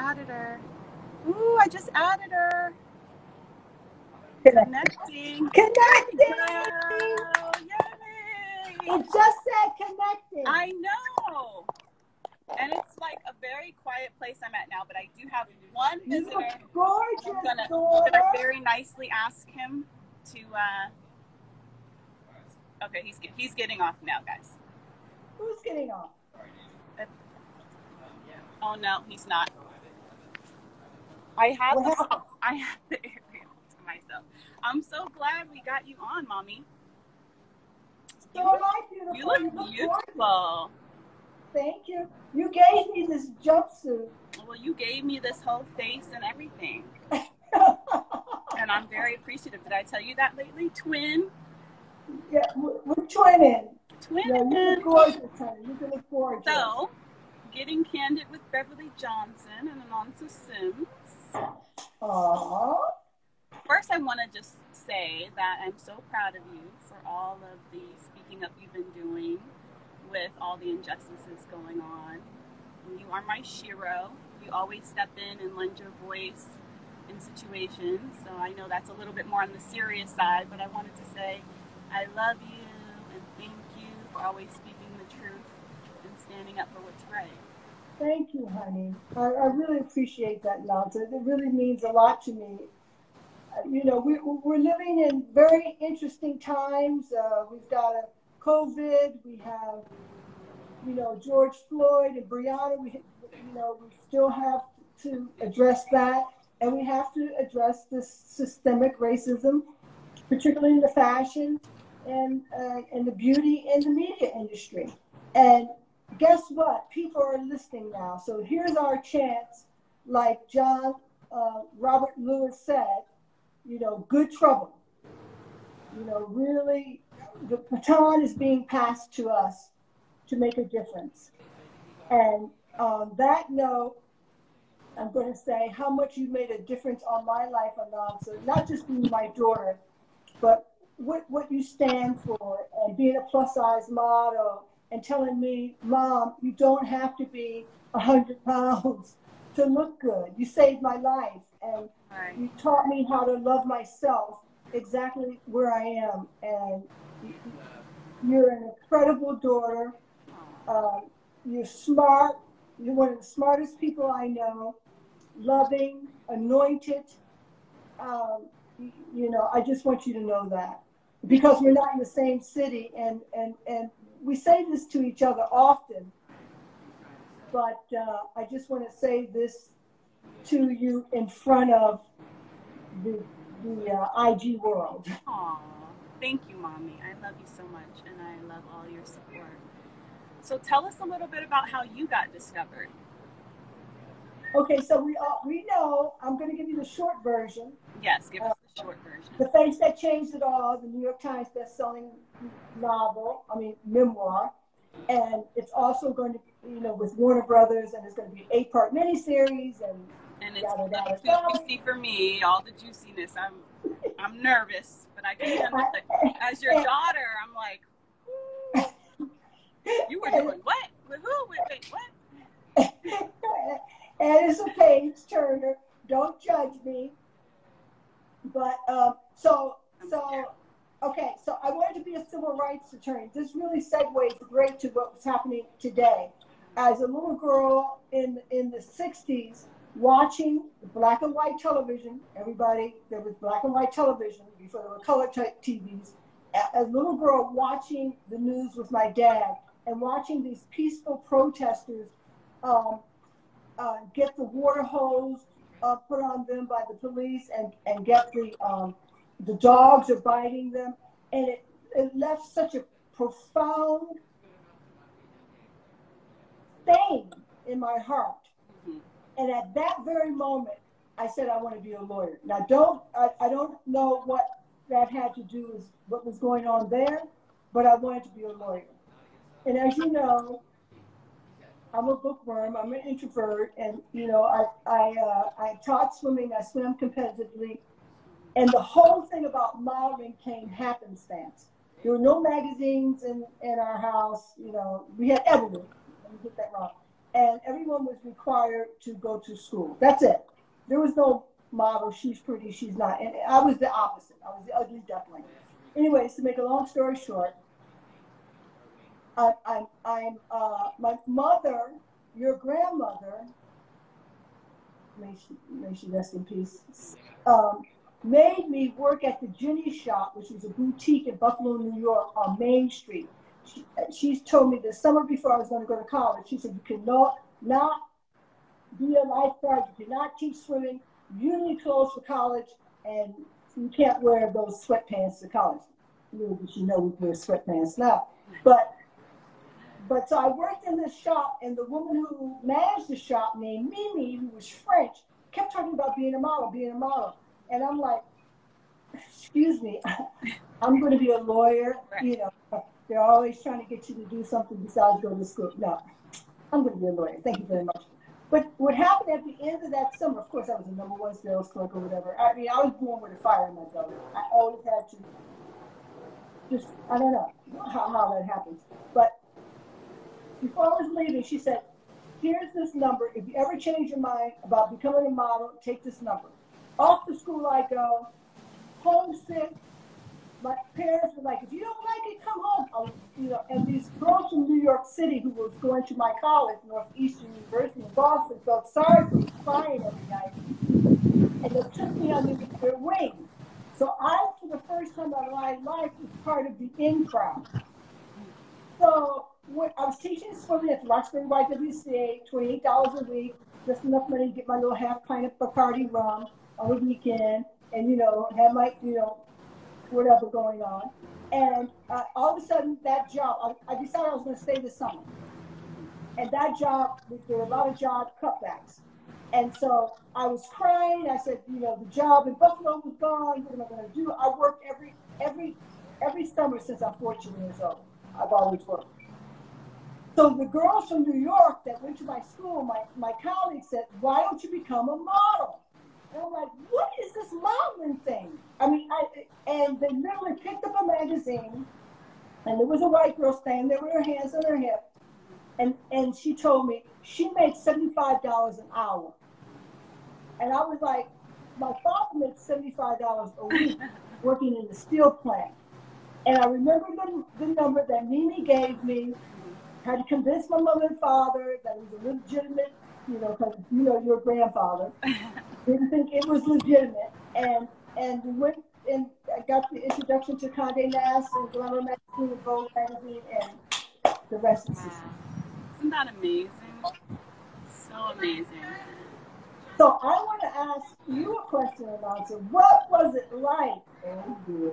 Added her. Ooh, I just added her. Connecting. Connecting. Yay! It just said connecting. I know. And it's like a very quiet place I'm at now, but I do have one visitor. Gorgeous. I'm gonna very nicely ask him to. Okay, he's getting off now, guys. Who's getting off? Oh no, he's not. I have the area to myself. I'm so glad we got you on, Mommy. So beautiful. You look beautiful. Thank you. You gave me this jumpsuit. Well, you gave me this whole face and everything. And I'm very appreciative. Did I tell you that lately? Twin. Yeah, we're twinning. Twinning. Yeah, you look gorgeous, honey. You look gorgeous. So, getting candid with Beverly Johnson and Anansa Sims. Aww. First, I want to just say that I'm so proud of you for all of the speaking up you've been doing with all the injustices going on. You are my shiro. You always step in and lend your voice in situations. So I know that's a little bit more on the serious side, but I wanted to say I love you and thank you for always speaking the truth and standing up for what's right. Thank you, honey. I really appreciate that, Nanta. It really means a lot to me. You know, we're living in very interesting times. We've got a COVID. We have, you know, George Floyd and Breonna. We still have to address that, and we have to address this systemic racism, particularly in the fashion and the beauty and the media industry. And guess what? People are listening now. So here's our chance, like Robert Lewis said, you know, good trouble. You know, really, the baton is being passed to us to make a difference. And on that note, I'm going to say how much you made a difference on my life, Anansa, not just being my daughter, but what you stand for and being a plus size model and telling me, Mom, you don't have to be 100 pounds to look good. You saved my life, and you taught me how to love myself exactly where I am. And you're an incredible daughter. You're smart. You're one of the smartest people I know. Loving, anointed. You know, I just want you to know that, because we're not in the same city, and we say this to each other often, but I just want to say this to you in front of the IG world. Aw, thank you, Mommy. I love you so much, and I love all your support. So tell us a little bit about how you got discovered. Okay, so we know, I'm going to give you the short version. Yes, give us the short version. The Face That Changed It All, the New York Times best-selling memoir. And it's also going to, you know, with Warner Brothers, and it's going to be an 8-part miniseries, and it's too juicy for me, all the juiciness. I'm nervous, but I can handle it. As your daughter, I'm like, you were doing what? With who? Wait, what? And it's a page turner. Don't judge me. But okay, so I wanted to be a civil rights attorney. This really segues great to what's happening today. As a little girl in the 60s, watching black and white television, there was black and white television before there were color TVs. As a little girl watching the news with my dad and watching these peaceful protesters get the water hose put on them by the police and get the dogs are biting them. And it left such a profound stain in my heart. Mm-hmm. And at that very moment, I said, I want to be a lawyer. Now, I don't know what that had to do with what was going on there, but I wanted to be a lawyer. And as you know, I'm a bookworm. I'm an introvert, and you know, I taught swimming. I swam competitively, and the whole thing about modeling came happenstance. There were no magazines in our house. You know, we had editing. Let me get that wrong. and everyone was required to go to school. That's it. There was no model, she's pretty, she's not. And I was the opposite. I was the ugly duckling. Anyways, to make a long story short, my mother, your grandmother, may she rest in peace, made me work at the Ginny Shop, which was a boutique in Buffalo, New York, on Main Street. She's told me the summer before I was going to go to college, she said, you cannot be a lifeguard, you cannot teach swimming, you need clothes for college, and you can't wear those sweatpants to college. Little did you know we wear sweatpants now. But so I worked in this shop, and the woman who managed the shop, named Mimi, who was French, kept talking about being a model. And I'm like, excuse me, I'm going to be a lawyer. Right. You know, they're always trying to get you to do something besides go to school. No, I'm going to be a lawyer. Thank you very much. But what happened at the end of that summer, of course, I was a #1 sales clerk or whatever. I mean, I was born with a fire in my belly. I always had to just, I don't know how that happens. But before I was leaving, she said, here's this number. If you ever change your mind about becoming a model, take this number. Off to school I go, homesick. My parents were like, if you don't like it, come home. You know, and these girls from New York City who was going to my college, Northeastern University in Boston, felt sorry for me crying every night. And they took me under their wing. So I, for the first time in my life, was part of the in crowd. So when I was teaching swimming at the Roxbury YWCA, $28 a week, just enough money to get my little half pint of Bacardi rum on the weekend, and, you know, have my, you know, whatever going on. And all of a sudden, that job, I decided I was going to stay this summer. And that job, there were a lot of job cutbacks. And so I was crying. I said, you know, the job in Buffalo was gone. What am I going to do? I worked every summer since I'm 14 years old. I've always worked. So the girls from New York that went to my school, my colleagues said, why don't you become a model? And I'm like, what is this modeling thing? I mean, and they literally picked up a magazine, and there was a white girl standing there with her hands on her hip, and she told me she made $75 an hour. And I was like, my father made $75 a week working in the steel plant. And I remember the number that Mimi gave me. Had to convince my mother and father that it was a legitimate, you know, because, you know, your grandfather didn't think it was legitimate. And we went and I got the introduction to Condé Nast and Glamour magazine and Vogue magazine, and the rest is history. Isn't that amazing? So amazing. So I want to ask you a question, Anansa. What was it like, oh boy,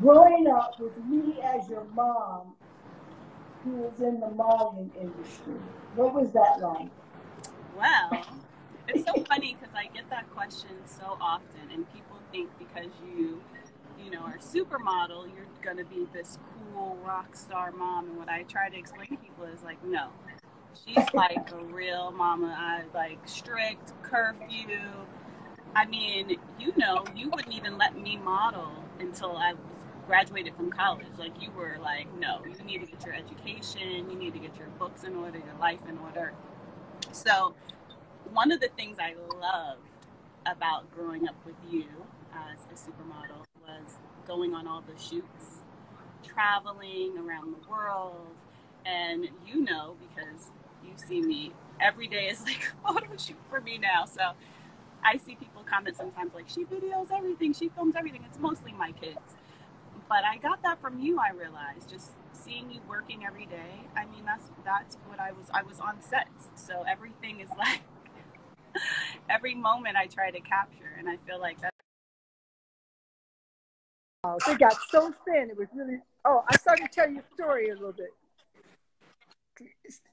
growing up with me as your mom, who was in the modeling industry? What was that like? Well, it's so funny because I get that question so often, and people think because you know, are a supermodel, you're gonna be this cool rock star mom. And what I try to explain to people is like, no, she's like a real mama. I like strict curfew. I mean, you know, you wouldn't even let me model until I was graduated from college. Like, you were like, no, you need to get your education, you need to get your books in order, your life in order. So one of the things I loved about growing up with you as a supermodel was going on all the shoots, traveling around the world. And you know, because you see me every day is like a photo shoot for me now. So I see people comment sometimes like, she videos everything, she films everything. It's mostly my kids. But I got that from you, I realized, just seeing you working every day. I mean, that's what I was on sets. So everything is like, every moment I try to capture, and I feel like that. They got so thin, it was really, oh, I started to tell you a story a little bit.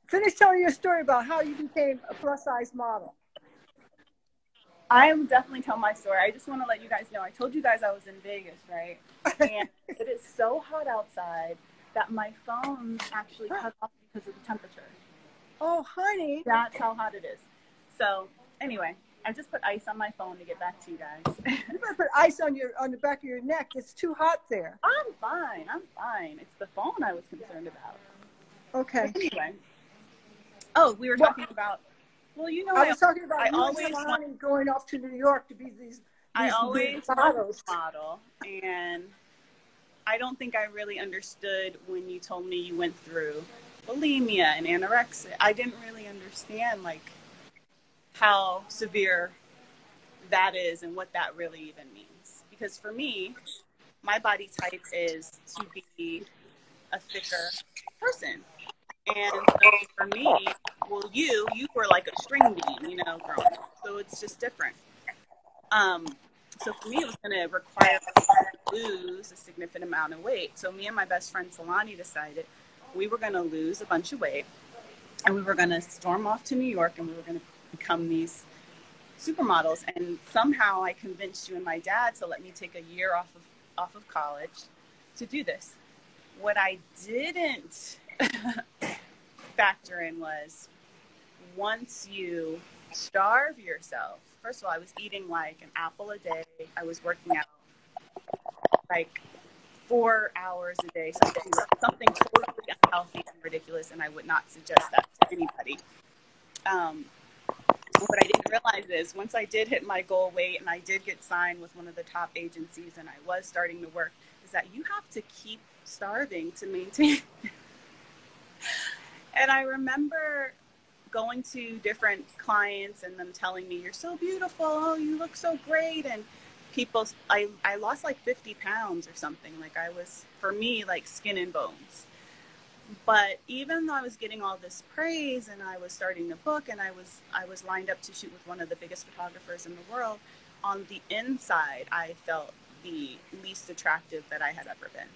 Finish telling your story about how you became a plus-size model. I am definitely telling my story. I just want to let you guys know, I told you guys I was in Vegas, right? And it is so hot outside that my phone actually cut off because of the temperature. Oh, honey. That's how hot it is. So anyway, I just put ice on my phone to get back to you guys. You better put ice on the back of your neck. It's too hot there. I'm fine. It's the phone I was concerned about. Okay. But anyway, Oh, we were Well, talking about, well, you know, I was talking about I you and always want, Jelani going off to New York to be I these always wanted models. to model, and I don't think I really understood when you told me you went through bulimia and anorexia. I didn't really understand like how severe that is and what that really even means. Because for me, my body type is to be a thicker person. And so for me, well, you were like a string bean, you know, growing up. So it's just different. So for me, it was going to require me to lose a significant amount of weight. So me and my best friend Solani decided we were going to lose a bunch of weight, and we were going to storm off to New York, and we were going to become these supermodels. And somehow I convinced you and my dad to let me take a year off of college to do this. What I didn't factor in was once you starve yourself, first of all, I was eating like an apple a day. I was working out like 4 hours a day, something totally unhealthy and ridiculous, and I would not suggest that to anybody. What I didn't realize is once I did hit my goal weight and I did get signed with one of the top agencies and I was starting to work, is that you have to keep starving to maintain. And I remember going to different clients and them telling me, you're so beautiful, oh, you look so great. And people, I lost like 50 pounds or something. Like I was, for me, like skin and bones. But even though I was getting all this praise and I was starting to book and I was lined up to shoot with one of the biggest photographers in the world, on the inside, I felt the least attractive that I had ever been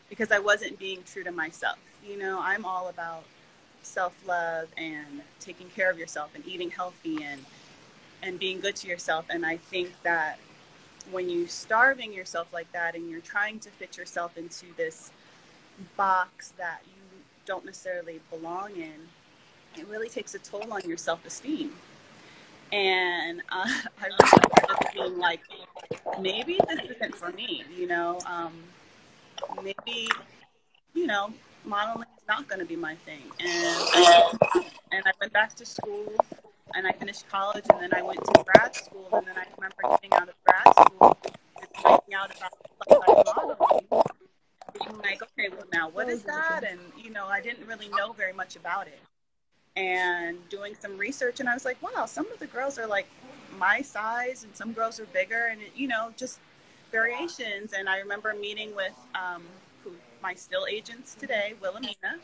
because I wasn't being true to myself. You know, I'm all about self-love and taking care of yourself and eating healthy and being good to yourself. And I think that when you're starving yourself like that and you're trying to fit yourself into this box that you don't necessarily belong in, it really takes a toll on your self-esteem. And I remember just being like, maybe this isn't for me, you know, maybe, you know, modeling is not going to be my thing. And I went back to school and I finished college and then I went to grad school. And then I remember getting out of grad school and finding out about plus-size modeling. Being like, okay, well now what is that? And, you know, I didn't really know very much about it. And doing some research and I was like, wow, some of the girls are like my size and some girls are bigger and, you know, just variations. And I remember meeting with my still agents today, Wilhelmina.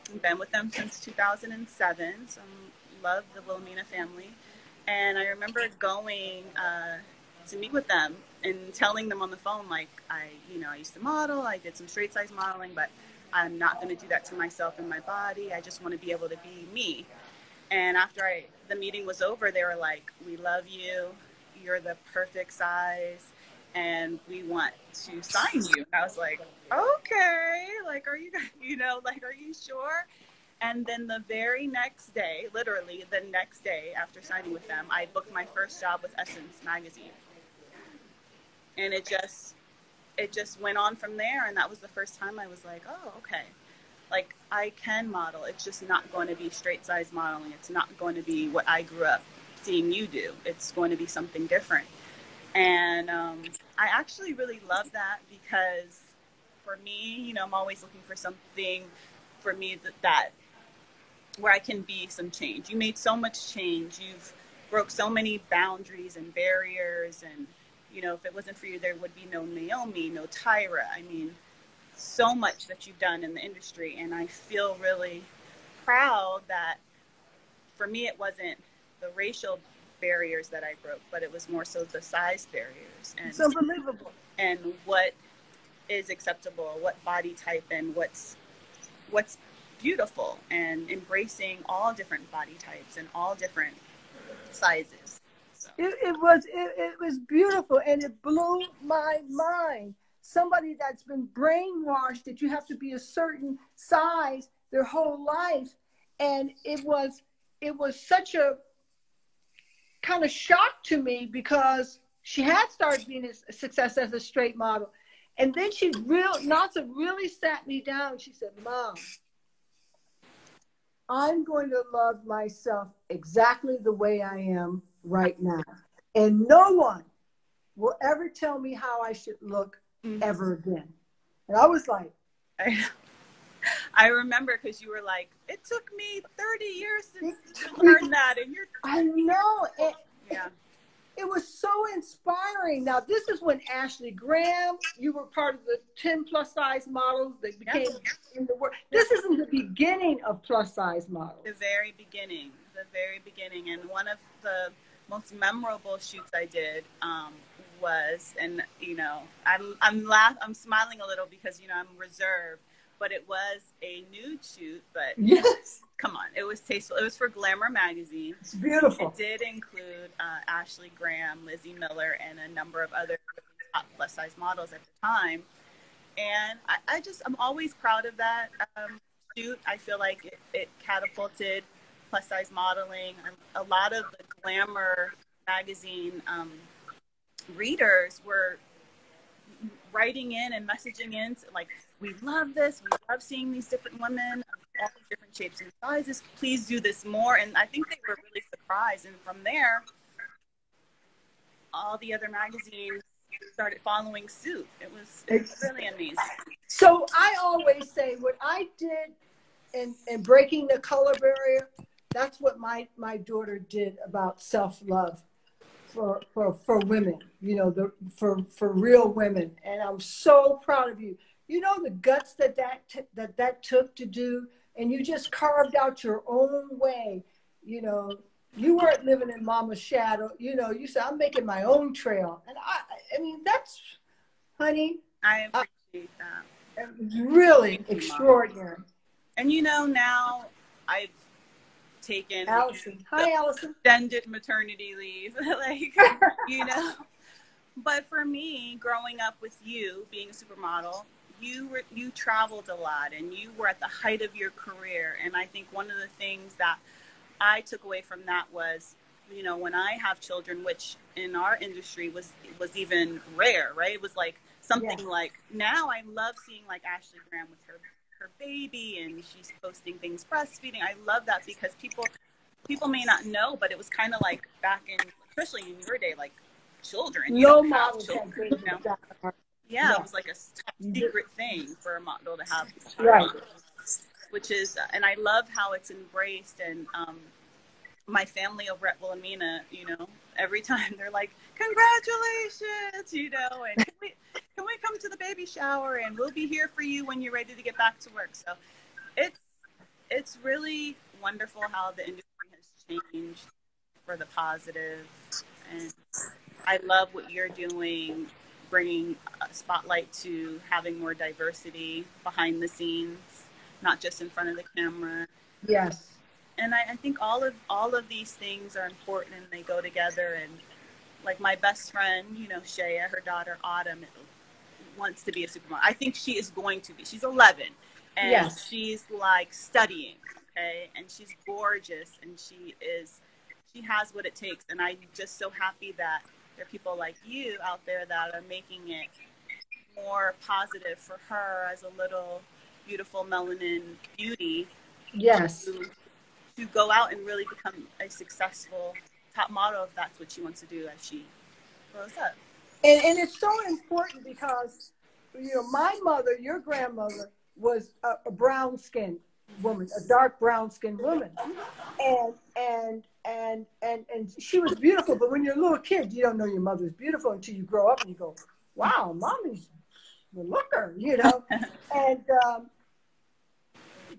I've been with them since 2007, so I love the Wilhelmina family. And I remember going to meet with them and telling them on the phone, like, I used to model, I did some straight size modeling, but I'm not going to do that to myself and my body. I just want to be able to be me. And after the meeting was over, they were like, we love you. You're the perfect size. And we want to sign you. And I was like, okay, like, are you, you know, like, are you sure? And then the very next day, literally the next day after signing with them, I booked my first job with Essence magazine. And it just went on from there. And that was the first time I was like, oh, okay. Like, I can model. It's just not going to be straight size modeling. It's not going to be what I grew up seeing you do. It's going to be something different. And I actually really love that because for me, you know, I'm always looking for something for me that where I can be some change. You made so much change. You've broke so many boundaries and barriers. And, you know, if it wasn't for you, there would be no Naomi, no Tyra. I mean, so much that you've done in the industry. And I feel really proud that for me, it wasn't the racial barriers that I broke, but it was more so the size barriers. And it's unbelievable. And what is acceptable, what body type, and what's beautiful, and embracing all different body types and all different sizes. So. It was beautiful, and it blew my mind. Somebody that's been brainwashed that you have to be a certain size their whole life, and it was such a kind of shock to me because she had started being a success as a straight model. And then Nansa really sat me down. She said, Mom, I'm going to love myself exactly the way I am right now. And no one will ever tell me how I should look ever again. And I was like, I remember because you were like, it took me 30 years to learn that. And you're, I know. Yeah. It was so inspiring. Now, this is when Ashley Graham, you were part of the 10 plus size models that became in the world. This isn't the beginning of plus size models. The very beginning. And one of the most memorable shoots I did was, and you know, I'm smiling a little because, you know, I'm reserved, but it was a nude shoot, but yes, come on, it was tasteful. It was for Glamour magazine. It's beautiful. It did include Ashley Graham, Lizzie Miller, and a number of other top plus size models at the time. And I'm always proud of that shoot. I feel like it catapulted plus size modeling. A lot of the Glamour magazine readers were writing in and messaging in like, we love this. We love seeing these different women, all these different shapes and sizes. Please do this more. And I think they were really surprised. And from there, all the other magazines started following suit. It was really amazing. So I always say what I did in breaking the color barrier, that's what my daughter did about self-love for women, you know, for real women. And I'm so proud of you. You know, the guts that took to do, and you just carved out your own way. You know, you weren't living in mama's shadow. You know, you said, I'm making my own trail. And I mean, that's, honey. I appreciate that. It's really extraordinary. And, you know, now I've taken Allison. Hi, Allison. Extended maternity leave, like, you know. But for me, growing up with you, being a supermodel, you traveled a lot and you were at the height of your career. And I think one of the things that I took away from that was, you know, when I have children, which in our industry was even rare, right? It was like something like, now I love seeing like Ashley Graham with her baby and she's posting things breastfeeding. I love that because people may not know, but it was kind of like back in, especially in your day, like children. You don't have children, you know? Yeah, it was like a top secret thing for a model to have. Right. Which is, and I love how it's embraced. And my family over at Wilhelmina, you know, every time they're like, congratulations, you know, and can we come to the baby shower and we'll be here for you when you're ready to get back to work. So it's really wonderful how the industry has changed for the positive. And I love what you're doing, bringing a spotlight to having more diversity behind the scenes, not just in front of the camera. Yes. And I think all of these things are important and they go together. And like my best friend, you know, Shea, her daughter Autumn, wants to be a supermodel. I think she is going to be. She's 11 and she's like studying, okay? And she's gorgeous and she has what it takes. And I'm just so happy that there are people like you out there that are making it more positive for her as a little beautiful melanin beauty. Yes. To go out and really become a successful top model if that's what she wants to do as she grows up. And it's so important because, you know, my mother, your grandmother, was a brown-skinned woman, a dark brown-skinned woman. And she was beautiful, but when you're a little kid, you don't know your mother's beautiful until you grow up and you go, wow, mommy's the looker, you know? And,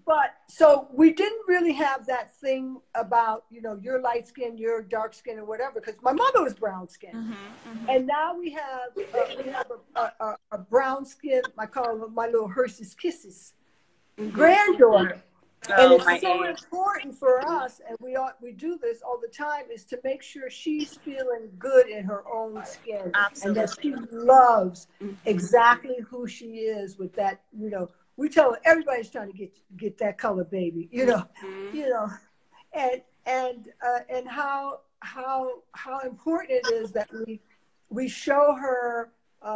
but so we didn't really have that thing about, you know, you're light skin, you're dark skin or whatever, because my mother was brown skin. And now we have a brown skin, I call them my little Hershey's Kisses granddaughter. And it's so important for us, and we do this all the time, is to make sure she's feeling good in her own skin. Absolutely. And that she loves exactly who she is with that, you know. We tell her everybody's trying to get that color baby, you know, and how important it is that we show her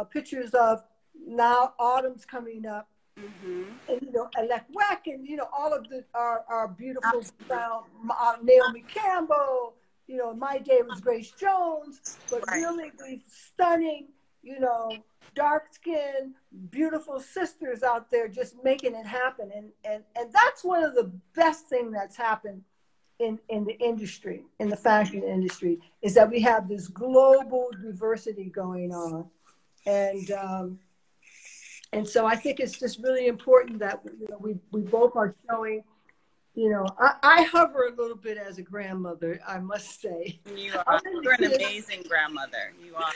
pictures of now autumn's coming up, and elect Weck, and all of our beautiful Absolutely. Naomi Campbell. My day was Grace Jones, but Right. really these stunning, dark skinned, beautiful sisters out there just making it happen. And that's one of the best things that's happened in the industry, in the fashion industry, is that we have this global diversity going on. And so I think it's just really important that we both are showing. I hover a little bit as a grandmother, I must say. You are. You're an amazing grandmother. You are.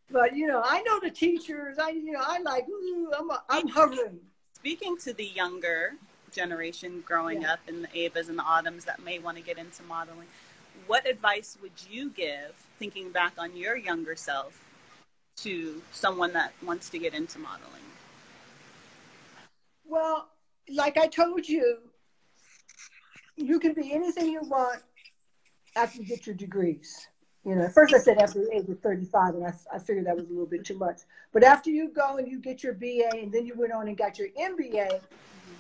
But I know the teachers. I like. Ooh, I'm hovering. Speaking to the younger generation growing up in the Avas and the Autumns that may want to get into modeling, what advice would you give, thinking back on your younger self, to someone that wants to get into modeling? Well, like I told you, you can be anything you want after you get your degrees. At first I said after the age of 35, and I figured that was a little bit too much. But after you go and you get your BA, and then you went on and got your MBA,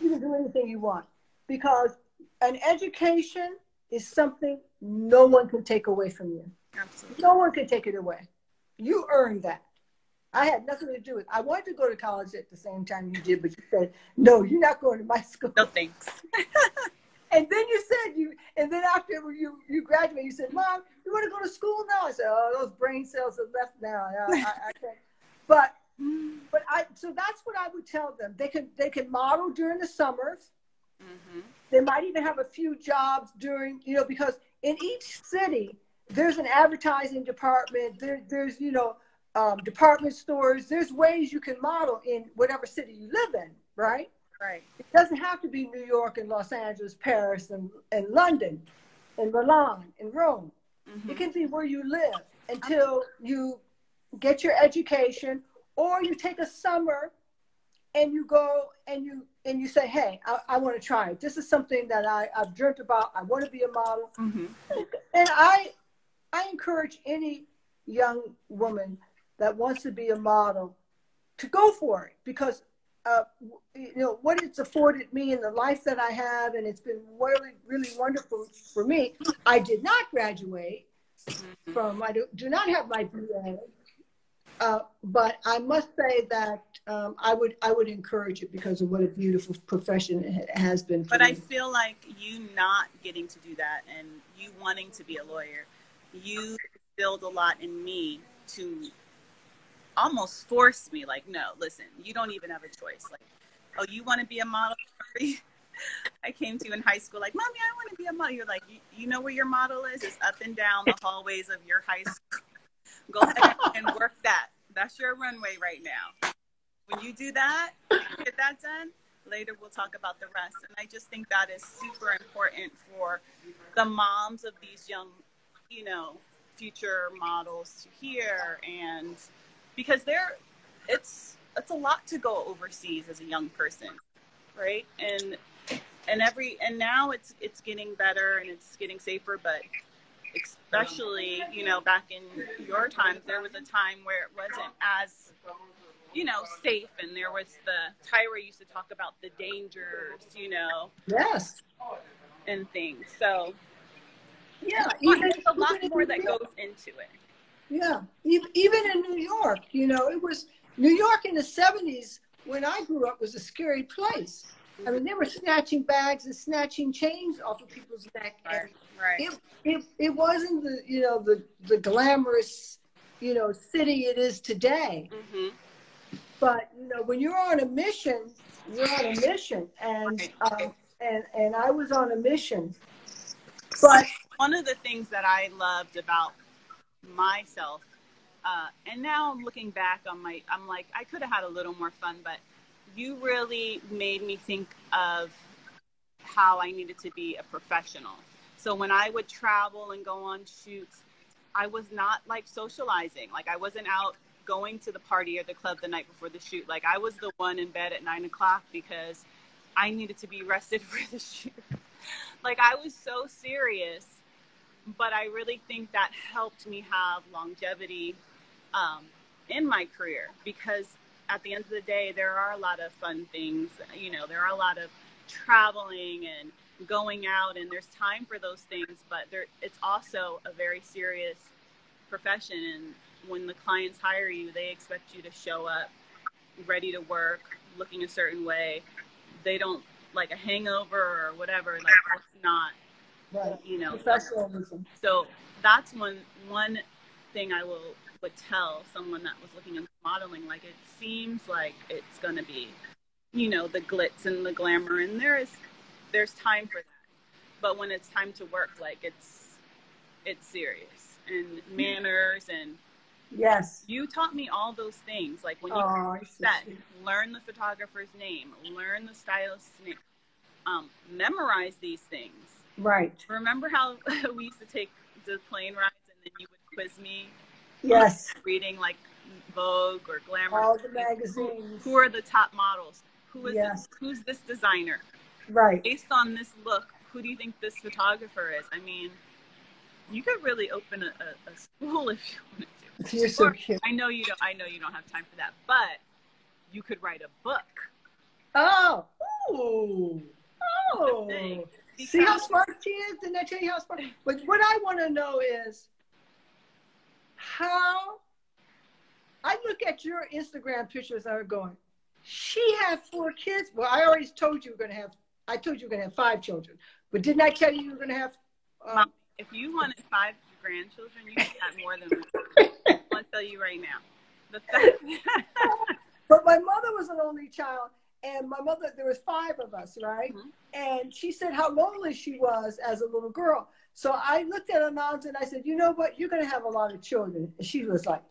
you can do anything you want. Because an education is something no one can take away from you. Absolutely. No one can take it away. You earned that. I had nothing to do with it. I wanted to go to college at the same time you did, but you said, no, you're not going to my school. No thanks. And then you said and then after you graduated, you said, Mom, you want to go to school now? I said, oh, those brain cells are left now. I can't. So that's what I would tell them. They can model during the summers. Mm-hmm. They might even have a few jobs during, because in each city, there's an advertising department. There's department stores. There's ways you can model in whatever city you live in, right? Right. It doesn't have to be New York and Los Angeles, Paris and London and Milan and Rome. Mm-hmm. It can be where you live until you get your education, or you take a summer and you go and you say, hey, I want to try it. This is something that I've dreamt about. I want to be a model. Mm-hmm. And I encourage any young woman that wants to be a model to go for it, because what it's afforded me in the life that I have, and it's been really, really wonderful for me. I did not graduate from, I do not have my BA, but I must say that I would encourage it because of what a beautiful profession it has been for me. But I feel like you not getting to do that and you wanting to be a lawyer, you build a lot in me to almost force me, like, no, listen, you don't even have a choice. Like, oh, you want to be a model? I came to you in high school, like, Mommy, I want to be a model. You're like, you know where your model is? It's up and down the hallways of your high school. Go ahead and work that. That's your runway right now. When you do that, get that done, later we'll talk about the rest. And I just think that is super important for the moms of these young, future models to hear. And because it's a lot to go overseas as a young person, right? And now it's getting better and it's getting safer, but especially back in your time, there was a time where it wasn't as safe, and there was Tyra used to talk about the dangers, yes, and things. So yeah, there's a lot more that goes into it. Yeah, even in New York, it was New York in the 70s when I grew up was a scary place. I mean, they were snatching bags and snatching chains off of people's neck. Right. It wasn't the glamorous, city it is today. Mm-hmm. But when you're on a mission, you're on a mission, and I was on a mission. But one of the things that I loved about myself, and now I'm looking back on I'm like, I could have had a little more fun, but you really made me think of how I needed to be a professional. So when I would travel and go on shoots, I was not like socializing. Like, I wasn't out going to the party or the club the night before the shoot. Like, I was the one in bed at 9 o'clock because I needed to be rested for the shoot. Like, I was so serious, but I really think that helped me have longevity in my career, because at the end of the day, there are a lot of fun things. You know, there are a lot of traveling and going out, and there's time for those things, but it's also a very serious profession. And when the clients hire you, they expect you to show up ready to work, looking a certain way. They don't like a hangover or whatever. Like, that's not, Right. you know. Professionalism. So that's one thing I would tell someone that was looking into modeling. Like, it seems like it's going to be, you know, the glitz and the glamour, and there's time for that. But when it's time to work, like, it's serious, and manners, and yes, you taught me all those things. Like, when you set, learn the photographer's name, learn the stylist's name, memorize these things. Right. Remember how we used to take the plane rides, and then you would quiz me? Yes. Reading like Vogue or Glamour. All the magazines. Who are the top models? Who is yes. Who's this designer? Right. Based on this look, who do you think this photographer is? I mean, you could really open a school if you wanted to. You're so cute. I know you don't have time for that, but you could write a book. Oh. Ooh. Oh. See how smart she is? Didn't I tell you how smart? But what I want to know is how I look at your Instagram pictures and I'm going, she had 4 kids. Well, I already told you I told you we're going to have 5 children. But didn't I tell you were going to have? Mom, if you wanted 5 grandchildren, you could have more than one. I'll tell you right now. But my mother was an only child. And my mother, there was 5 of us, right? Mm-hmm. And she said how lonely she was as a little girl. So I looked at Anansa and I said, you know what? You're going to have a lot of children. And she was like,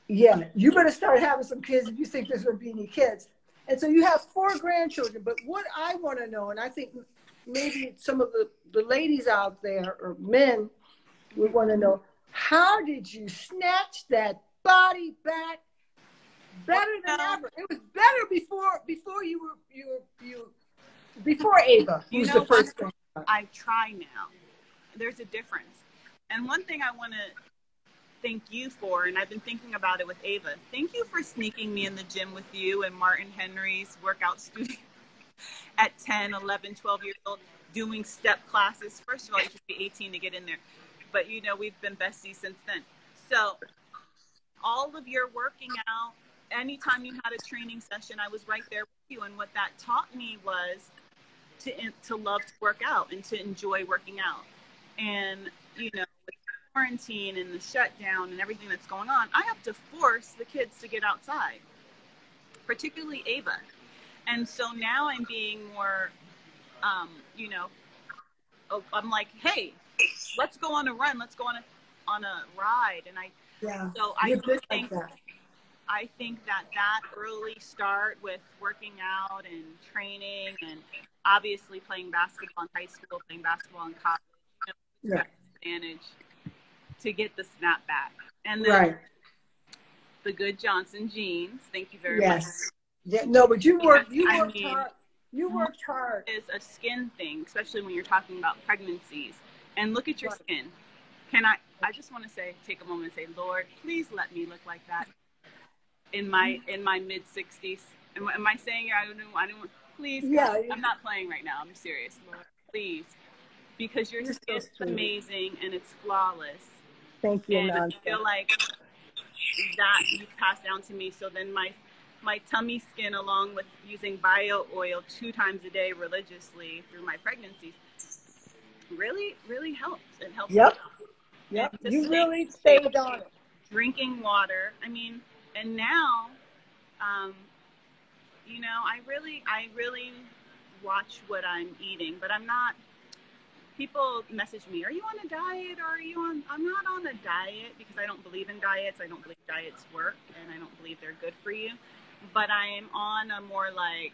yeah, you better start having some kids if you think there's going to be any kids. And so you have 4 grandchildren. But what I want to know, and I think maybe some of the ladies out there or men would want to know, how did you snatch that body back? Better than ever. It was better before you were before Ava. You know, the first one. I try now. There's a difference. And one thing I want to thank you for, and I've been thinking about it with Ava. Thank you for sneaking me in the gym with you and Martin Henry's workout studio at 10, 11, 12 years old, doing step classes. First of all, you should be 18 to get in there. But, you know, we've been besties since then. So all of your working out, anytime you had a training session, I was right there with you. And what that taught me was to love to work out and to enjoy working out. And, you know, with quarantine and the shutdown and everything that's going on, I have to force the kids to get outside, particularly Ava. And so now I'm being more, you know, I'm like, hey, let's go on a run. Let's go on a ride. And I think that early start with working out and training, and obviously playing basketball in high school, playing basketball in college, you know, advantage to get the snap back. And then the good Johnson jeans. Thank you very much. Yeah, no, but you worked hard. You worked hard. It's a skin thing, especially when you're talking about pregnancies. And look at your skin. I just want to take a moment and say, Lord, please let me look like that in my mid 60s. Am I saying I don't please? Yeah. I'm not playing right now. I'm serious. Lord, please, because your skin is amazing and it's flawless. Thank you. And I feel like that you've passed down to me. So then my tummy skin, along with using bio oil 2 times a day religiously through my pregnancies, really, really helps. It helps. Yep. You really stayed on it. Drinking water. I mean, and now, you know, I really watch what I'm eating, but I'm not. People message me, are you on a diet or are you on? I'm not on a diet because I don't believe in diets. I don't believe diets work, and I don't believe they're good for you. But I am on a more like,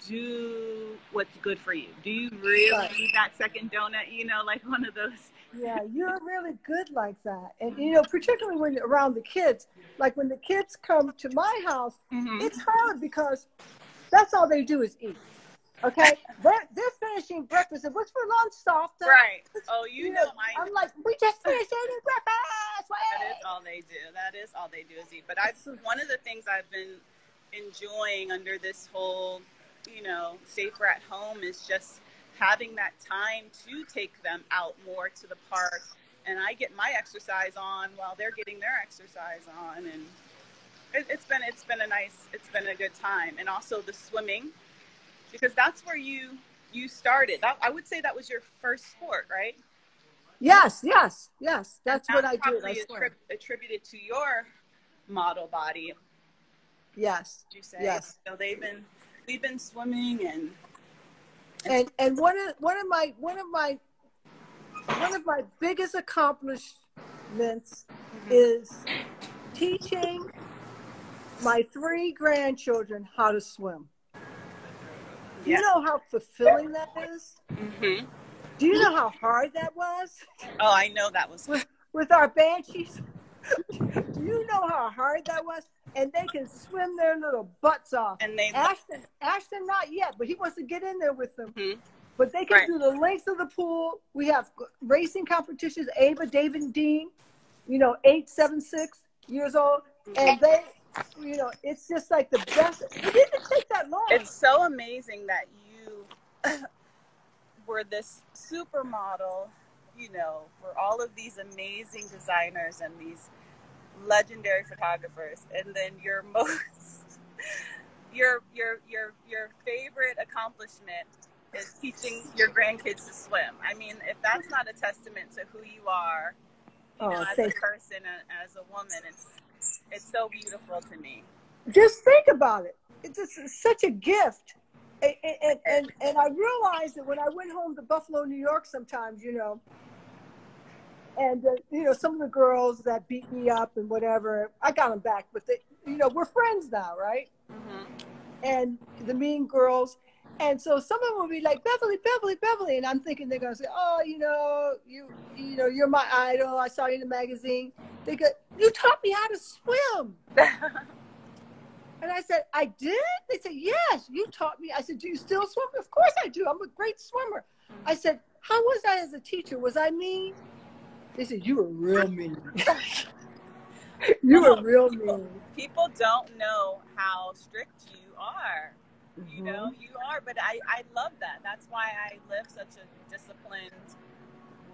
do what's good for you. Do you really need that second donut? You know, like one of those. Yeah, you're really good like that. And, you know, particularly when you're around the kids, like when the kids come to my house, it's hard because that's all they do is eat. Okay? They're finishing breakfast. And what's for lunch, Softa? Right. Oh, you know I'm like, we just finished eating breakfast. That is all they do. That is all they do is eat. But one of the things I've been enjoying under this whole, safer at home is just having that time to take them out more to the park. And I get my exercise on while they're getting their exercise on. And it's been a good time. And also the swimming, because that's where you started. I would say that was your first sport, right? Yes. That's what I do. Probably attributed to your model body. Yes. Would you say? Yes. So we've been swimming and one of my biggest accomplishments is teaching my 3 grandchildren how to swim. Do you know how fulfilling that is? Mm-hmm. Do you know how hard that was? Oh, I know that was. With our banshees. Do you know how hard that was? And they can swim their little butts off. And Ashton not yet, but he wants to get in there with them. Mm-hmm. But they can do the length of the pool. We have racing competitions. Ava, David, and Dean, 8, 7, 6 years old. And they, it's just like the best. It didn't take that long. It's so amazing that you were this supermodel, for all of these amazing designers and these legendary photographers. And then your favorite accomplishment is teaching your grandkids to swim. I mean, if that's not a testament to who you are, as a person, as a woman, it's so beautiful to me. Just think about it. It's just such a gift. And I realized that when I went home to Buffalo, New York sometimes, and, some of the girls that beat me up and whatever, I got them back. But, we're friends now, right? Mm-hmm. And the mean girls. And so some of them will be like, Beverly. And I'm thinking they're going to say, oh, you're my idol. I saw you in the magazine. They go, you taught me how to swim. And I said, I did? They said, yes, you taught me. I said, do you still swim? Of course I do. I'm a great swimmer. I said, how was I as a teacher? Was I mean? They said, you were real mean. You were real mean. People don't know how strict you are. Mm-hmm. You are, but I love that. That's why I live such a disciplined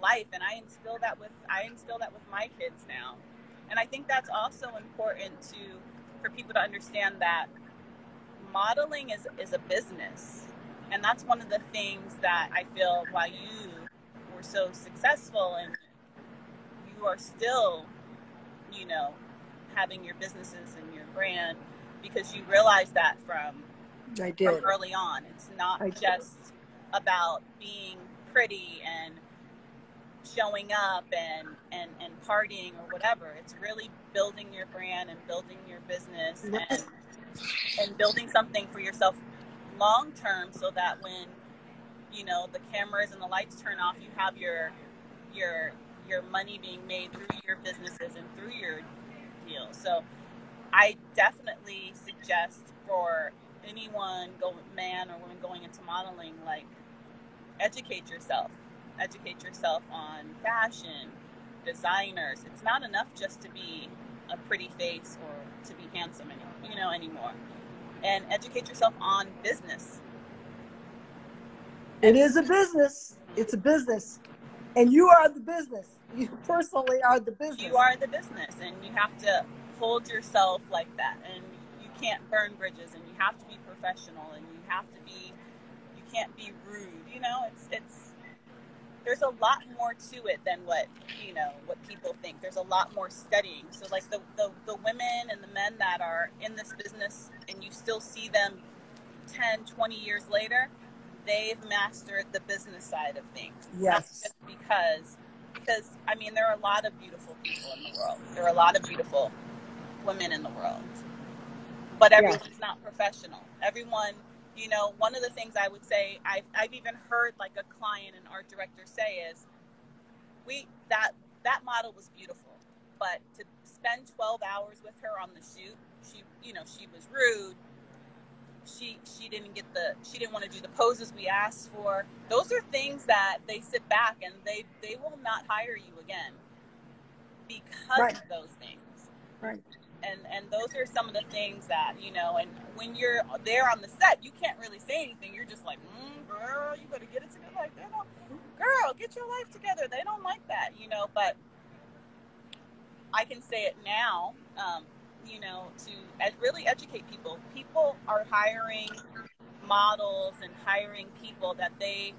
life, and I instill that with my kids now. And I think that's also important for people to understand that modeling is a business, and that's one of the things that I feel why you were so successful and you are still, having your businesses and your brand, because you realize that from early on. It's not just about being pretty and showing up and partying or whatever. It's really building your brand and building your business and building something for yourself long term, so that when the cameras and the lights turn off, you have your money being made through your businesses and through your deals. So I definitely suggest for anyone, man or woman, going into modeling, like, educate yourself on fashion, designers. It's not enough just to be a pretty face or to be handsome anymore. And educate yourself on business. It is a business. It's a business. And you are the business. You personally are the business. You are the business, and you have to hold yourself like that. And you can't burn bridges, and you have to be professional, and you can't be rude. It's there's a lot more to it than what people think. There's a lot more studying. So like the women and the men that are in this business, and you still see them 10, 20 years later, they've mastered the business side of things. Yes. Just because I mean, there are a lot of beautiful people in the world. There are a lot of beautiful women in the world. But everyone's not professional. Everyone, one of the things I would say, I've even heard like a client and art director say is, that model was beautiful, but to spend 12 hours with her on the shoot, she was rude. She didn't want to do the poses we asked for. Those are things that they sit back and they will not hire you again. because right. of those things. Right. And those are some of the things that, you know, and when you're there on the set, you can't really say anything. You're just like, girl, you better get it together. Like, they don't, girl, get your life together. They don't like that, you know, but I can say it now, you know, to really educate people. People are hiring models and hiring people that they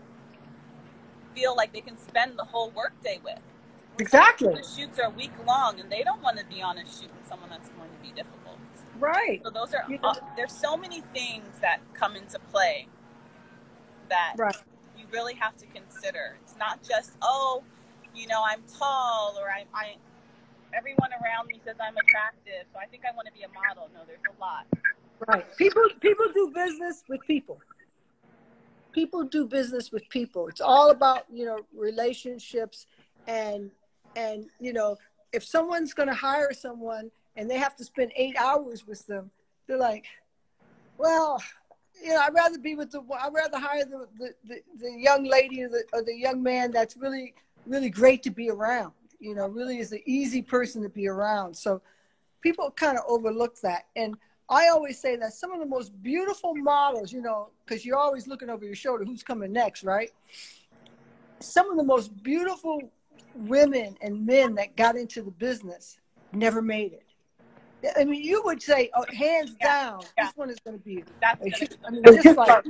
feel like they can spend the whole workday with. Exactly. The shoots are week long, and they don't want to be on a shoot with someone that's going to be difficult. Right. So those are there's so many things that come into play that right. you really have to consider. It's not just, oh, you know, I'm tall, or I everyone around me says I'm attractive, so I think I want to be a model. No, there's a lot. Right. People do business with people. People do business with people. It's all about, you know, relationships, and you know, if someone's going to hire someone and they have to spend 8 hours with them, they're like, well, you know, I'd rather hire the young lady or the young man that's really, really great to be around. You know, really is an easy person to be around. So people kind of overlook that. And I always say that some of the most beautiful models, you know, because you're always looking over your shoulder, who's coming next, right? Some of the most beautiful women and men that got into the business never made it. I mean, you would say, oh, hands down, this one is going to be. I mean, just like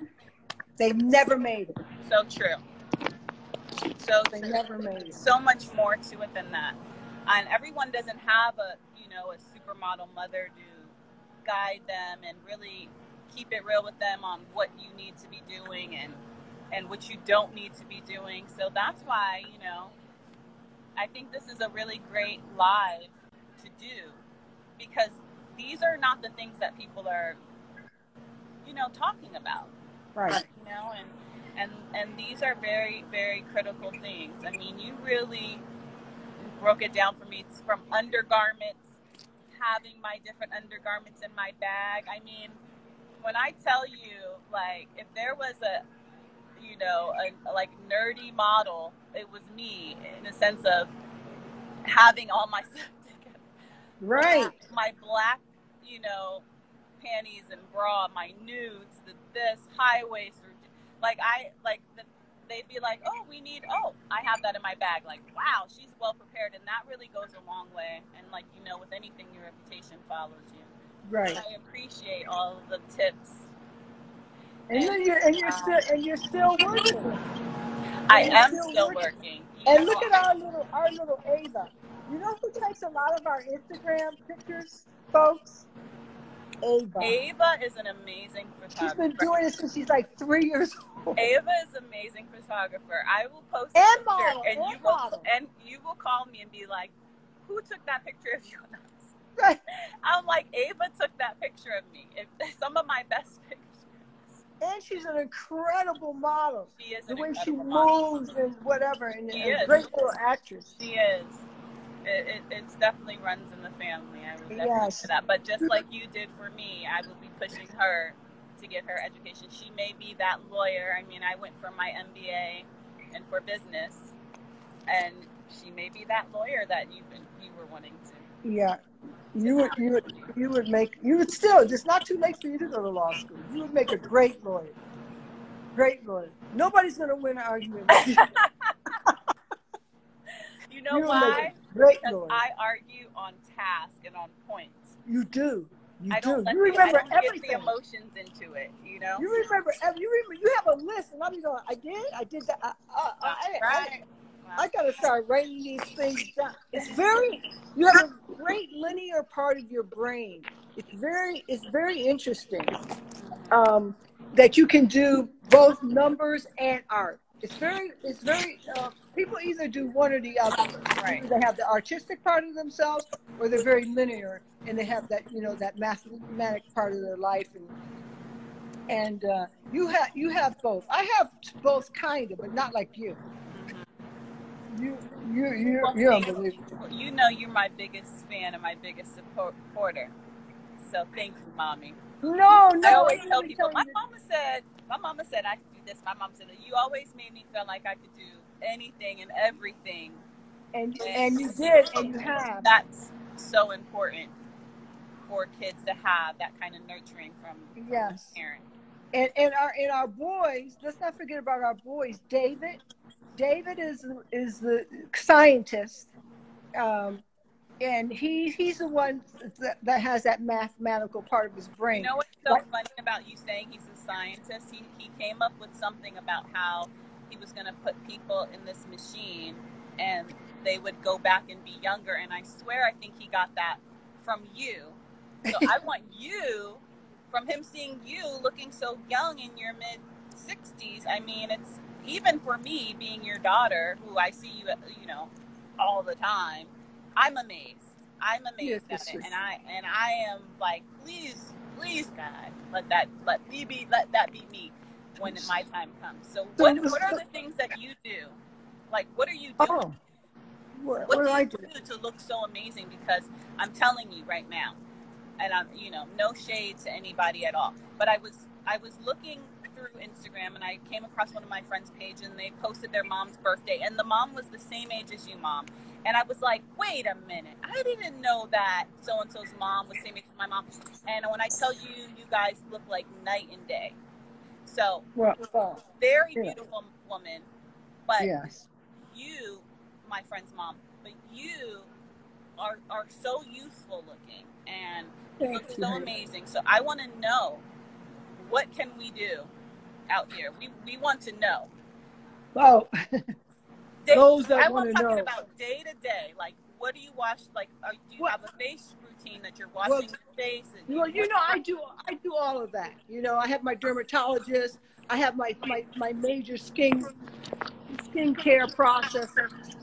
they never made it. So true. So they never made it. So much more to it than that, and everyone doesn't have a supermodel mother to guide them and really keep it real with them on what you need to be doing and what you don't need to be doing. So that's why, you know, I think this is a really great live to do, because these are not the things that people are, you know, talking about. Right. You know, and these are very, very critical things. I mean, you really broke it down for me. It's from undergarments, having my different undergarments in my bag. I mean, when I tell you, like, if there was a, you know, a like nerdy model, it was me, in a sense of having all my stuff together. Right. My black, you know, panties and bra, my nudes, this high waist, they'd be like, oh, I have that in my bag. Like, wow, she's well prepared, and that really goes a long way. And like, you know, with anything, your reputation follows you. Right. I appreciate all of the tips. And you're still working. I am still working. And look at our little Ava. You know who takes a lot of our Instagram pictures, folks? Ava is an amazing photographer. She's been doing it since she's like 3 years old. Ava is an amazing photographer. I will post a picture, model, and you will call me and be like, "Who took that picture of you and us?" Right. I'm like, Ava took that picture of me. It's some of my best pictures. And she's an incredible model. She is the way she moves model. And whatever, and a great little actress. She is. It definitely runs in the family. I will definitely say that. But just like you did for me, I will be pushing her to get her education. She may be that lawyer. I mean, I went for my MBA and for business, and she may be that lawyer that you were wanting to. Yeah, you would still. It's not too late for you to go to law school. You would make a great lawyer. Great lawyer. Nobody's going to win an argument with you. You know why? Because I argue on task and on points. You do. You don't remember everything. Get the emotions into it. You know. You remember. You have a list, and I'm going. I did that. Right. I got to start writing these things down. You have a great linear part of your brain. It's very interesting that you can do both numbers and art. It's very people either do one or the other. Right. They have the artistic part of themselves, or they're very linear and they have that, you know, that mathematic part of their life. And you have both. I have both kind of, but not like you. You're unbelievable. You know, you're my biggest fan and my biggest supporter. So thank you, Mommy. No. I always tell people, my mama said I could do this. My mom said that you always made me feel like I could do anything and everything And you did, and you have. That's so important for kids to have that kind of nurturing from a Yes. parent. And our boys, let's not forget about our boys. David is the scientist, and he's the one that has that mathematical part of his You brain. know what's so funny about you saying he's a scientist? He came up with something about how he was going to put people in this machine and they would go back and be younger. And I swear I think he got that from you. So I want you, from him seeing you looking so young in your mid-60s, I mean, it's even for me being your daughter, who I see you, all the time, I'm amazed. I'm amazed at it. And I am like, please, God, let that be me when my time comes. So what are the things that you do? Like, what are you doing? Oh, what do I you do to look so amazing? Because I'm telling you right now, and I'm, no shade to anybody at all, but I was looking through Instagram and I came across one of my friends' page and they posted their mom's birthday, and the mom was the same age as you, Mom. And I was like, wait a minute, I didn't know that so-and-so's mom was the same age as my mom. And when I tell you, you guys look like night and day. So, very beautiful woman, but you, my friend's mom, but you are so youthful looking and you look so amazing. So I want to know, what can we do out here? We want to know. Oh, those that want to know. I'm talking about day to day. Like, what do you wash? Like, do you have a face routine that you're washing your face? Well, I do all of that. I have my dermatologist. I have my major skincare process.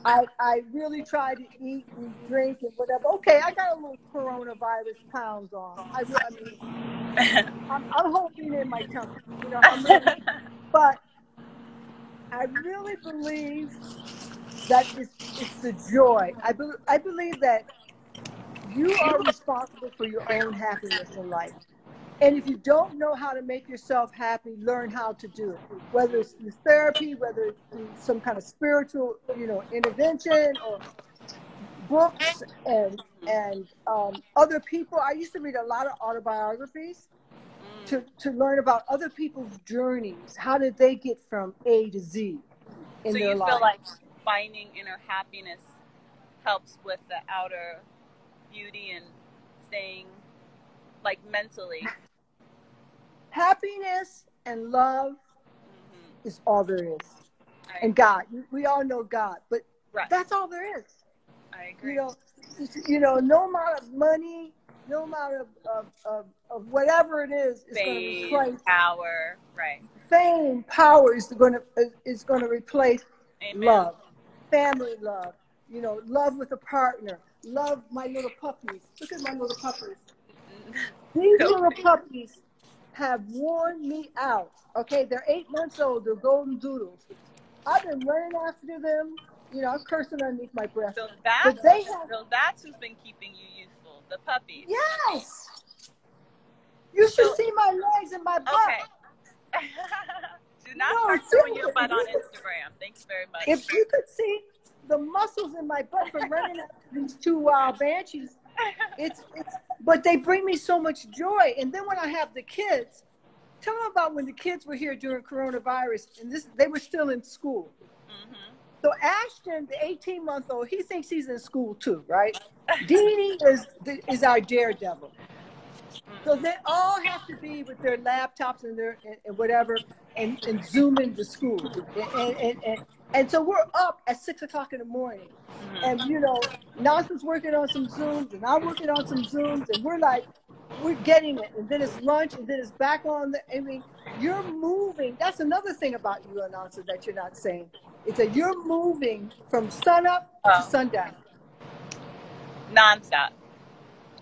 I really try to eat and drink and whatever. Okay, I got a little coronavirus pounds on. I mean, I'm holding in my tummy. But I really believe that it's the joy. I believe that you are responsible for your own happiness in life. And if you don't know how to make yourself happy, learn how to do it. Whether it's through therapy, whether it's through some kind of spiritual, intervention, or books and other people. I used to read a lot of autobiographies to learn about other people's journeys. How did they get from A to Z in their life? So you feel like finding inner happiness helps with the outer beauty and staying, like, mentally. Happiness and love is all there is. And God, we all know God, but that's all there is. I agree. No amount of money, no amount of whatever it is going to replace power. Right. Fame, power is going to replace love, family love. Love with a partner. Love my little puppies. Look at my little puppies. These little puppies have worn me out. Okay, they're 8 months old. They're golden doodles. I've been running after them. I'm cursing underneath my breath. So that's who's been keeping you youthful, the puppies. Yes. You should see my legs and my butt. Okay. Do not start showing your butt on Instagram. Thanks very much. If you could see the muscles in my butt from running after these 2 wild banshees, but they bring me so much joy. And then when I have the kids, tell them about when the kids were here during coronavirus, and they were still in school. So Ashton, the 18-month-old, he thinks he's in school too, right? Dee Dee is our daredevil. So they all have to be with their laptops and whatever and zoom into school. And so we're up at 6 o'clock in the morning. And, Nansa's working on some Zooms and I'm working on some Zooms, and we're getting it. And then it's lunch, and then it's back on. You're moving. That's another thing about you, Anansa, that you're not saying. It's that you're moving from sunup to sundown. Nonstop.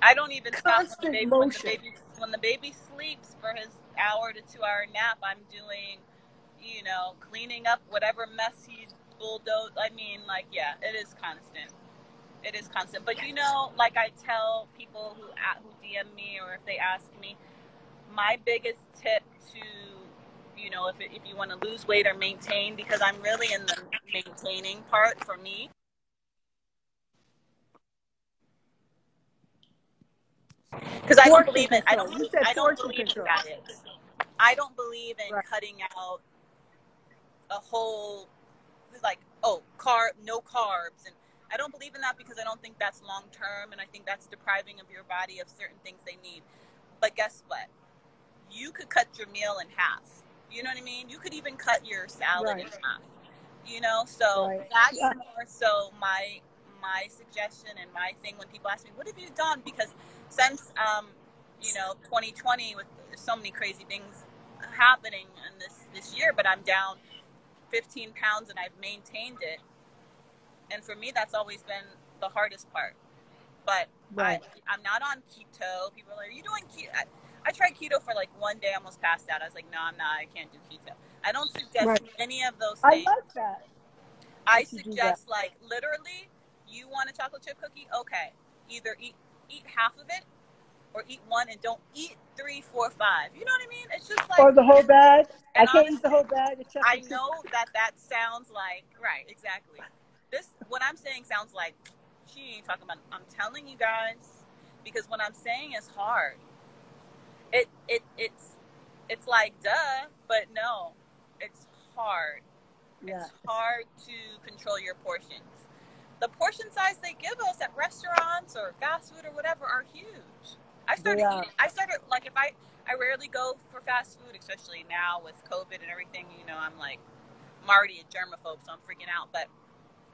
I don't even stop motion. When the baby sleeps for his hour to 2 hour nap, I'm doing, cleaning up whatever mess he's bulldozed. I mean, it is constant. It is constant. But like I tell people who DM me, or if they ask me, my biggest tip to, if you want to lose weight or maintain, because I'm really in the maintaining part for me, Because I don't Portion believe in, control. You said I don't portion believe in control. diets. I don't believe in Right. cutting out a whole, like, no carbs. And I don't believe in that because I don't think that's long term, and I think that's depriving of your body of certain things they need. But guess what? You could cut your meal in half. You know what I mean? You could even cut your salad in half. You know, so that's more so my suggestion and my thing when people ask me, what have you done? Because since 2020, with so many crazy things happening in this year, but I'm down 15 pounds and I've maintained it. And for me, that's always been the hardest part. But I'm not on keto. People are like, are you doing keto? I tried keto for like one day, almost passed out. I was like, no, I'm not. I can't do keto. I don't suggest any of those things. I like that. I suggest, like, literally, you want a chocolate chip cookie? Okay. Either eat half of it or eat one, and don't eat 3, 4, 5. You know what I mean? It's just like... Or the whole bag. And I can't eat the whole bag of chocolate I chip. know that sounds like... Right, exactly. What I'm saying sounds like, she ain't talking about... I'm telling you guys, because what I'm saying is hard. It's like, duh, but no, it's hard. Yeah. It's hard to control your portions. The portion size they give us at restaurants or fast food or whatever are huge. I started, like, if I rarely go for fast food, especially now with COVID and everything, you know, I'm already a germaphobe, so I'm freaking out, but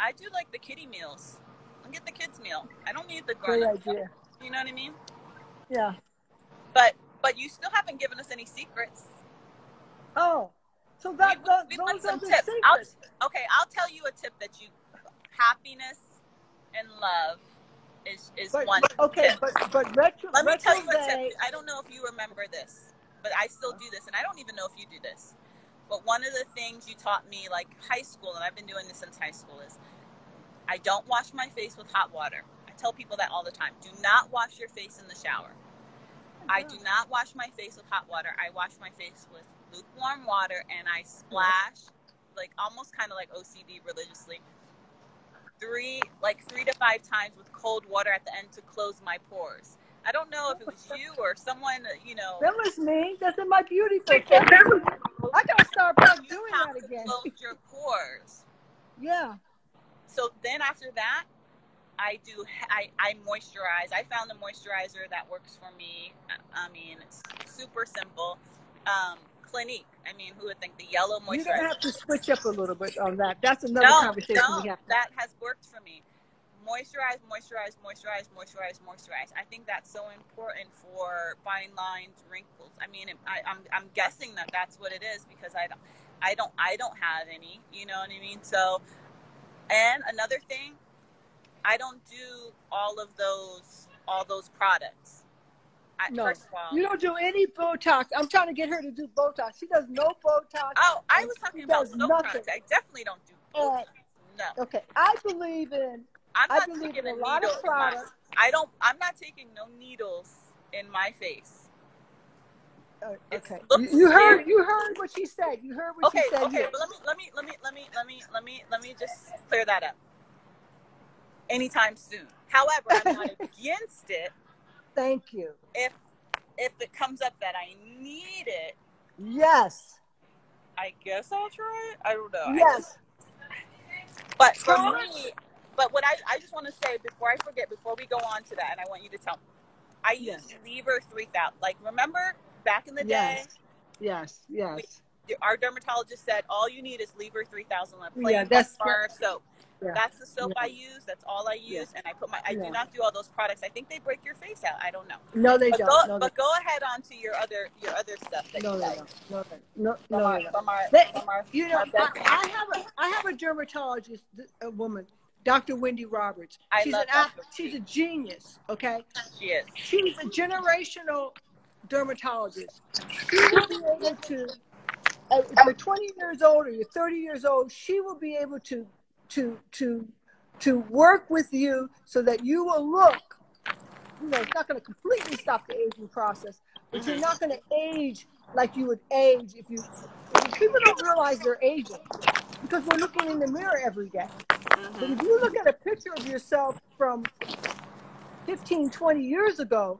I do like the kiddie meals. I'll get the kids meal. I don't need the grown-up. Great idea. You know what I mean? Yeah. But you still haven't given us any secrets. Oh, so those are the tips. secrets. I'll tell you a tip that happiness and love is one okay, tip. But let me tell you a tip. I don't know if you remember this, but I still do this, and I don't even know if you do this. But one of the things you taught me, like high school, and I've been doing this since high school, is I don't wash my face with hot water. I tell people that all the time. Do not wash your face in the shower. I do not wash my face with hot water. I wash my face with lukewarm water, and I splash, like almost kind of like OCD religiously, 3 to 5 times with cold water at the end to close my pores. I don't know if it was you or someone, you know. That was me. That's in my beauty fix. I gotta start back doing that again. Close your pores. Yeah. So then after that, I moisturize. I found a moisturizer that works for me. I mean, it's super simple. Clinique. I mean, who would think the yellow moisturizer? You're gonna have to switch up a little bit on that. That's another conversation we have. That has worked for me. Moisturize. I think that's so important for fine lines, wrinkles. I mean, I'm guessing that that's what it is because I don't have any. You know what I mean? So, and another thing, I don't do all those products. No, first of all, you don't do any Botox. I'm trying to get her to do Botox. She does no Botox. Oh, I was talking about soap products. I definitely don't do Botox. No. Okay, I believe in a lot of products. I'm not taking no needles in my face. Okay. You heard what she said. You heard what she said. Okay, but let me just clear that up. Anytime soon. However, I'm not against it. Thank you. If it comes up that I need it, yes. I guess I'll try it. I don't know. Yes. But for me, what I just want to say before I forget, before we go on to that, and I want you to tell me, I use Lever 3000. Like, remember back in the day? Yes. Our dermatologist said all you need is Lever 3000, that's bar soap. Yeah. That's the soap I use. That's all I use, and I put I do not do all those products. I think they break your face out. I don't know. No, they don't. But go ahead on to your other stuff. That No. You know, I have a dermatologist, a woman, Dr. Wendy Roberts. She's a genius. Okay. She is. She's a generational dermatologist. She will be able to. If you're 20 years old or you're 30 years old, she will be able to work with you so that you will look, you know, it's not going to completely stop the aging process, but you're not going to age like you would age if people don't realize they're aging because we're looking in the mirror every day. But if you look at a picture of yourself from 15, 20 years ago,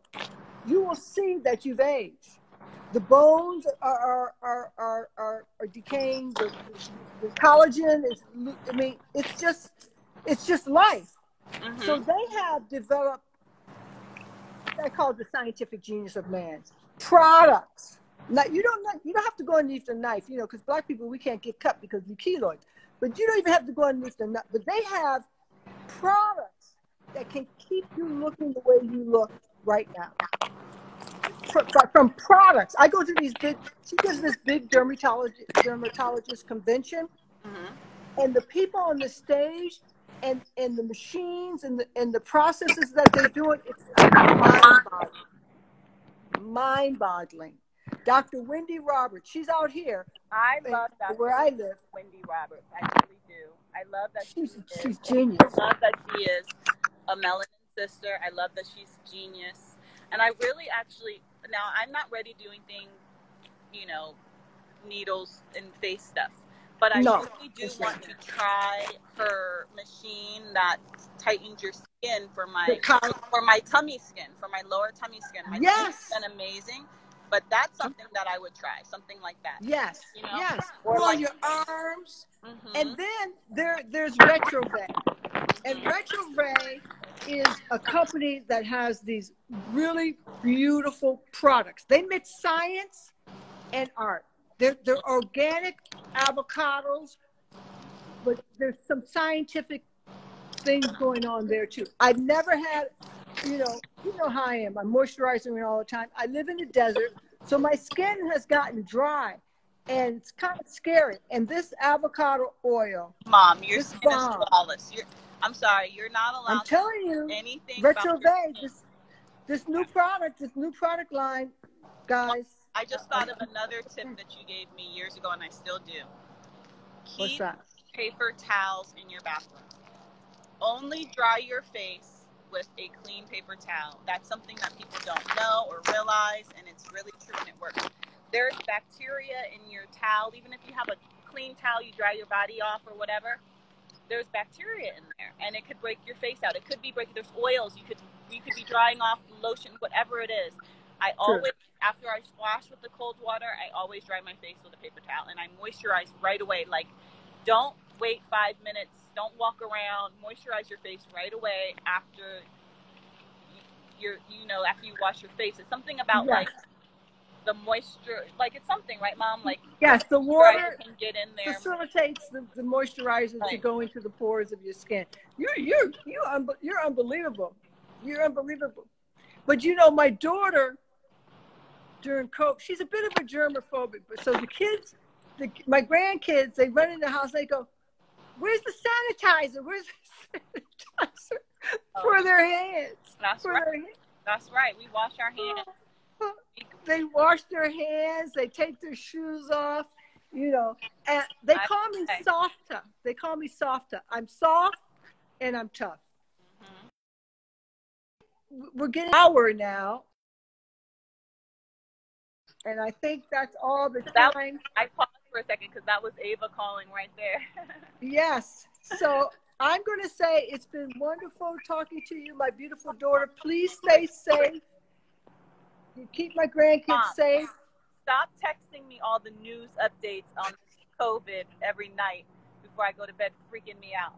you will see that you've aged. The bones are decaying. The collagen is, I mean, it's just life. So they have developed, I call it the scientific genius of man. Products. Now you don't have to go underneath the knife, you know, because black people, we can't get cut because we're keloids. But you don't even have to go underneath the knife. But they have products that can keep you looking the way you look right now. From products, I go to these big. She does this big dermatologist convention, and the people on the stage, and the machines and the processes that they're doing, it's mind-boggling. Dr. Wendy Roberts, she's out here. I love that. Where I live, Wendy Roberts. I really do. I love that she's genius. I love that she is a melanin sister. I love that she's genius. And I really actually, now I'm not ready doing things, you know, needles and face stuff. But I really do want to try her machine that tightens your skin for my tummy skin, for my lower tummy skin. My yes. skin's been amazing. But that's something that I would try, something like that. Yes, you know? Yes. Or on your arms. And then there's Retrove. And Retrove is a company that has these really beautiful products. They mix science and art. They're organic avocados, but there's some scientific things going on there too. I've never had, you know how I am. I'm moisturizing all the time. I live in the desert, so my skin has gotten dry, and it's kind of scary. And this avocado oil, Mom, your skin is flawless. I'm sorry, you're not allowed. I'm telling you, anything. Retrove, this new product line, guys. I just thought of another tip that you gave me years ago, and I still do. Keep paper towels in your bathroom. Only dry your face with a clean paper towel. That's something that people don't know or realize, and it's really true, and it works. There's bacteria in your towel. Even if you have a clean towel, you dry your body off or whatever, there's bacteria in there, and it could break your face out. It could be breaking. There's oils. You could be drying off lotion, whatever it is. I always, after I splash with the cold water, I always dry my face with a paper towel, and I moisturize right away. Like, don't wait 5 minutes. Don't walk around. Moisturize your face right away after after you wash your face. It's something about like the moisture, like it's something, right, Mom? Like yes, the water can get in there, facilitates the moisturizer to go into the pores of your skin. You're unbelievable. You're unbelievable. But you know, my daughter during COVID, she's a bit of a germophobic. But so the kids, my grandkids, they run in the house. They go, "Where's the sanitizer? Where's the sanitizer for their hands?" That's right. That's right. We wash our hands. They wash their hands. They take their shoes off. You know, and they call me softer. They call me softer. I'm soft and I'm tough. We're getting an hour now. And I think that's all the time. I paused for a second because that was Ava calling right there. Yes. So I'm going to say it's been wonderful talking to you, my beautiful daughter. Please stay safe. You keep my grandkids safe. Stop texting me all the news updates on COVID every night before I go to bed, freaking me out.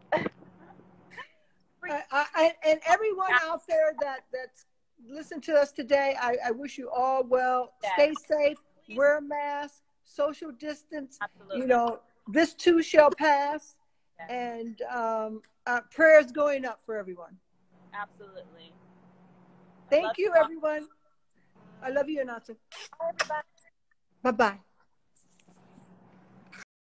And everyone out there that's listened to us today, I wish you all well. Yes. Stay safe, wear a mask, social distance. Absolutely. You know, this too shall pass. Yes. And prayers going up for everyone. Absolutely. Thank you, everyone. I love you, Anansa. Bye, everybody. Bye-bye.